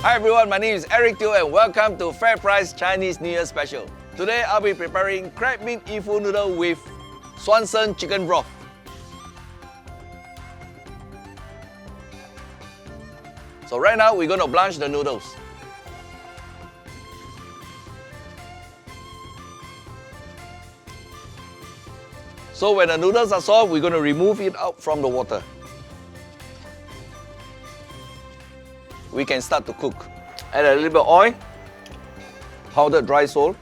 Hi everyone, my name is Eric Teo and welcome to Fair Price Chinese New Year Special. Today I'll be preparing crab meat Yifu noodle with Swanson chicken broth. So right now we're going to blanch the noodles. So when the noodles are soft, we're going to remove it out from the water. We can start to cook. Add a little bit of oil, powdered dry salt.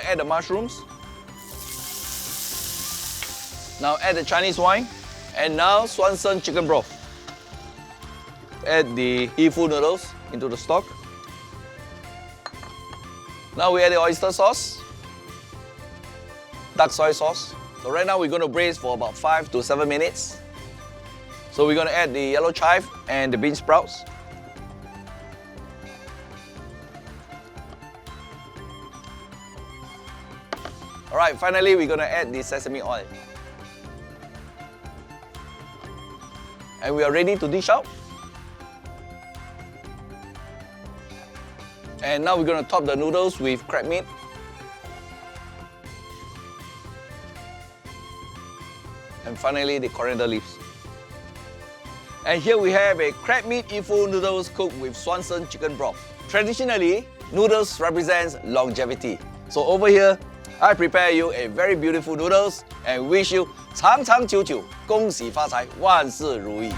Add the mushrooms. Now add the Chinese wine. And now Swanson chicken broth. Add the Yifu noodles into the stock. Now we add the oyster sauce, dark soy sauce. So right now we're going to braise for about 5 to 7 minutes. So we're going to add the yellow chive and the bean sprouts. Alright, finally we're going to add the sesame oil. And we are ready to dish out. And now we're going to top the noodles with crab meat. And finally the coriander leaves. And here we have a crab meat Yifu noodles cooked with Swanson chicken broth. Traditionally, noodles represents longevity. So over here, I prepare you a very beautiful noodles and wish you 长长久久，恭喜发财，万事如意。